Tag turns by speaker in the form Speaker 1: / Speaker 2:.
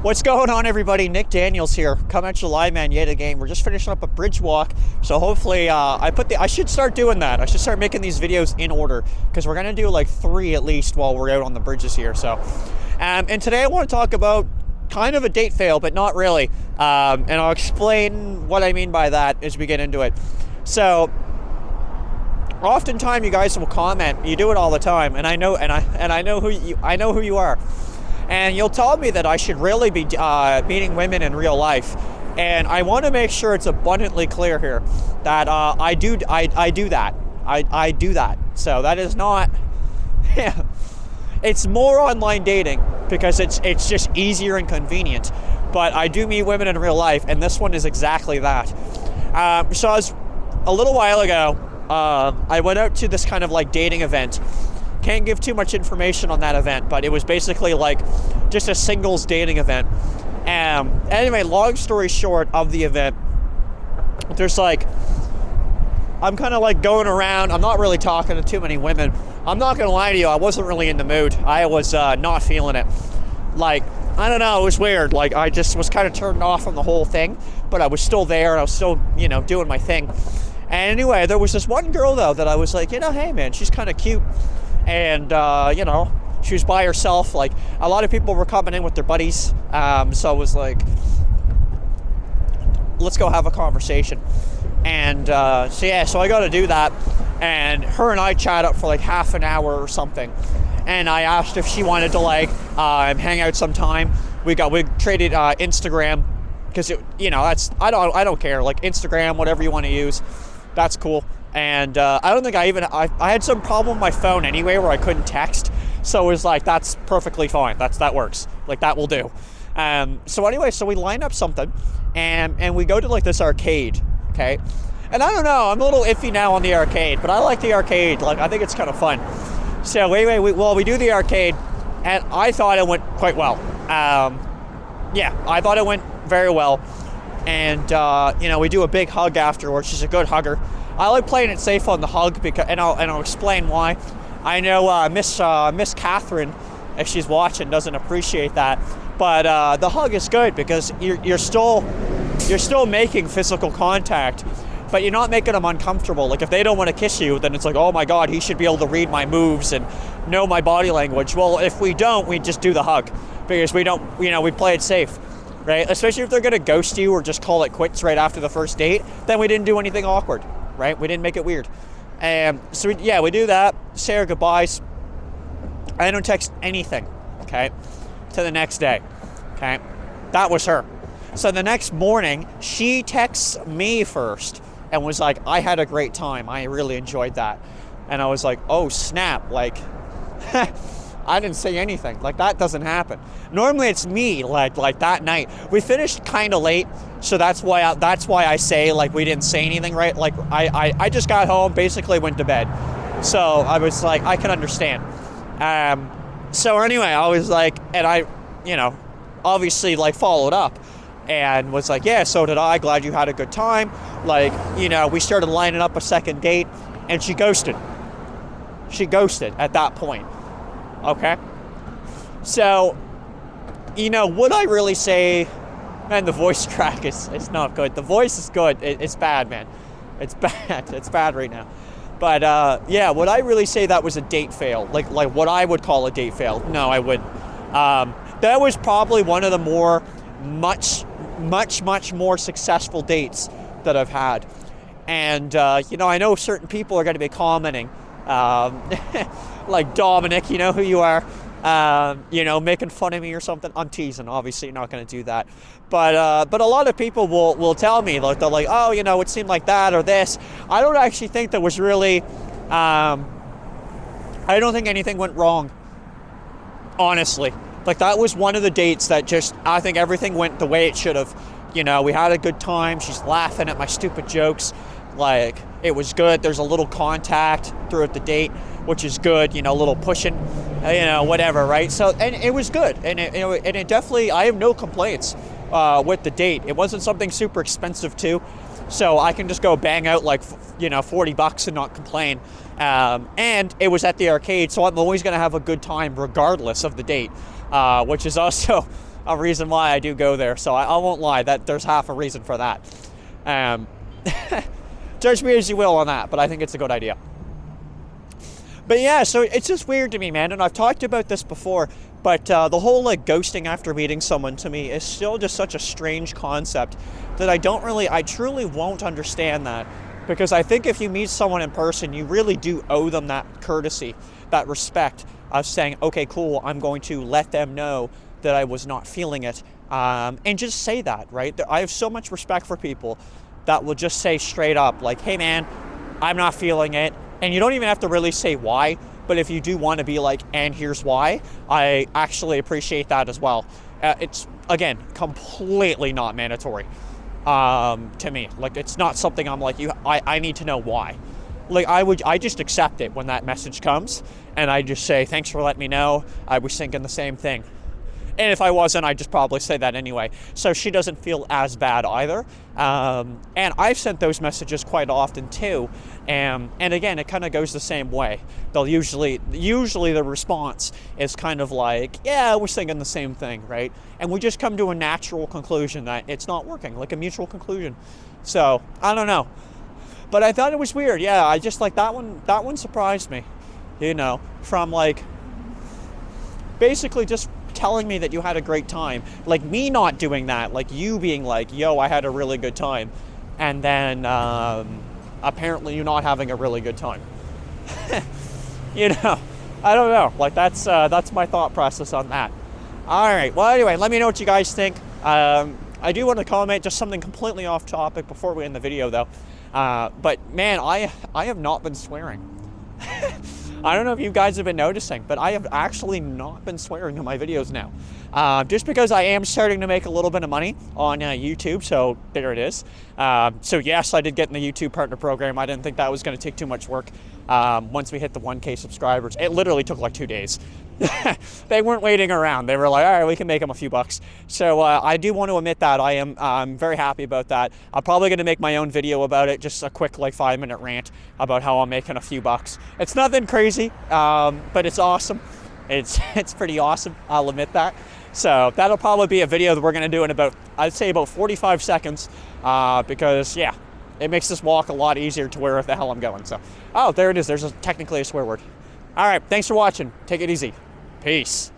Speaker 1: What's going on, everybody? Nick Daniels here, coming at you live, man, yet again. We're just finishing up a bridge walk, so hopefully I should start doing that. I should start making these videos in order, because we're going to do like 3 at least while we're out on the bridges here. So, and today I want to talk about kind of a date fail, but not really, and I'll explain what I mean by that as we get into it. So, oftentimes you guys will comment, you do it all the time, and I know who you are. And you'll tell me that I should really be meeting women in real life, and I want to make sure it's abundantly clear here that I do that. I do that. So that is not. Yeah, it's more online dating because it's just easier and convenient. But I do meet women in real life, and this one is exactly that. So a little while ago, I went out to this kind of like dating event. Can't give too much information on that event, but it was basically like just a singles dating event. Anyway, long story short of the event, there's like, I'm kind of like going around. I'm not really talking to too many women. I'm not gonna lie to you, I wasn't really in the mood. I was not feeling it. Like, I don't know, it was weird. Like, I just was kind of turned off from the whole thing, but I was still there and I was still, doing my thing. And anyway, there was this one girl though that I was like, hey man, she's kind of cute. And, she was by herself. Like, a lot of people were coming in with their buddies. So I was like, let's go have a conversation. And, so I got to do that. And her and I chat up for like half an hour or something. And I asked if she wanted to hang out sometime. We traded Instagram because I don't care. Like, Instagram, whatever you want to use, that's cool. And I don't think I had some problem with my phone anyway where I couldn't text. So it was like, that's perfectly fine. That works. Like, that will do. So anyway, so we line up something and we go to like this arcade, okay? And I don't know, I'm a little iffy now on the arcade, but I like the arcade. Like, I think it's kind of fun. So anyway, we do the arcade, and I thought it went quite well. I thought it went very well. And, we do a big hug afterwards. She's a good hugger. I like playing it safe on the hug and I'll explain why. I know Miss Catherine, if she's watching, doesn't appreciate that, but the hug is good because you're still making physical contact, but you're not making them uncomfortable. Like, if they don't want to kiss you, then it's like, oh my God, he should be able to read my moves and know my body language. Well, if we don't, we just do the hug because we don't, we play it safe. Right? Especially if they're going to ghost you or just call it quits right after the first date, then we didn't do anything awkward, right? We didn't make it weird. So we do that, say our goodbyes. I don't text anything, okay, to the next day, okay? That was her. So the next morning, she texts me first and was like, I had a great time. I really enjoyed that. And I was like, oh, snap, like, I didn't say anything. Like, that doesn't happen. Normally it's me, like that night. We finished kind of late, so that's why I say, like, we didn't say anything, right? Like, I just got home, basically went to bed. So I was like, I can understand. So anyway, I was like, and I, obviously, like, followed up and was like, yeah, so did I. Glad you had a good time. Like, we started lining up a second date, and she ghosted. She ghosted at that point. Okay, so, would I really say, man, the voice track is not good. The voice is good. It's bad, man. It's bad. It's bad right now. But, would I really say that was a date fail? Like what I would call a date fail? No, I wouldn't. That was probably one of the much more successful dates that I've had. And, I know certain people are going to be commenting, like Dominic, you know who you are, making fun of me or something. I'm teasing, obviously, you're not going to do that. But a lot of people will tell me, like, they're like, oh, it seemed like that or this. I don't actually think there was really, I don't think anything went wrong, honestly. Like, that was one of the dates that just, I think everything went the way it should have. We had a good time. She's laughing at my stupid jokes. Like, it was good. There's a little contact throughout the date, which is good, a little pushing, whatever, right? So, and it was good. And it definitely, I have no complaints with the date. It wasn't something super expensive too. So I can just go bang out like, $40 and not complain. And it was at the arcade, so I'm always going to have a good time regardless of the date, which is also a reason why I do go there. So I won't lie, that there's half a reason for that. Judge me as you will on that, but I think it's a good idea. But yeah, so it's just weird to me, man, and I've talked about this before, but the whole like ghosting after meeting someone to me is still just such a strange concept that I truly won't understand that, because I think if you meet someone in person, you really do owe them that courtesy, that respect of saying, okay, cool, I'm going to let them know that I was not feeling it, and just say that, right? I have so much respect for people that will just say straight up, like, hey man, I'm not feeling it. And you don't even have to really say why, but if you do want to be like, and here's why, I actually appreciate that as well. It's, again, completely not mandatory to me. Like, it's not something I'm like, I need to know why. Like, I just accept it when that message comes, and I just say, thanks for letting me know, I was thinking the same thing. And if I wasn't, I'd just probably say that anyway. So she doesn't feel as bad either. And I've sent those messages quite often too. And again, it kind of goes the same way. They'll usually the response is kind of like, yeah, we're thinking the same thing, right? And we just come to a natural conclusion that it's not working, like a mutual conclusion. So I don't know. But I thought it was weird. Yeah, I just like that one surprised me, you know, from like basically just telling me that you had a great time, like me not doing that, like you being like, yo, I had a really good time, and then apparently you not having a really good time. You know, I don't know, like that's my thought process on that. All right, well anyway, let me know what you guys think. I do want to comment just something completely off topic before we end the video though, but man, I have not been swearing. I don't know if you guys have been noticing, but I have actually not been swearing in my videos now. Just because I am starting to make a little bit of money on YouTube, so there it is. So yes, I did get in the YouTube partner program. I didn't think that was going to take too much work. Once we hit the 1K subscribers, it literally took like 2 days. They weren't waiting around. They were like, all right, we can make them a few bucks. So I do want to admit that I'm very happy about that. I'm probably going to make my own video about it, just a quick like 5-minute rant about how I'm making a few bucks. It's nothing crazy, but it's awesome. It's pretty awesome. I'll admit that. So that'll probably be a video that we're going to do in about, I'd say about 45 seconds, because yeah, it makes this walk a lot easier to where the hell I'm going. So, oh, there it is. There's technically a swear word. All right, thanks for watching. Take it easy. Peace.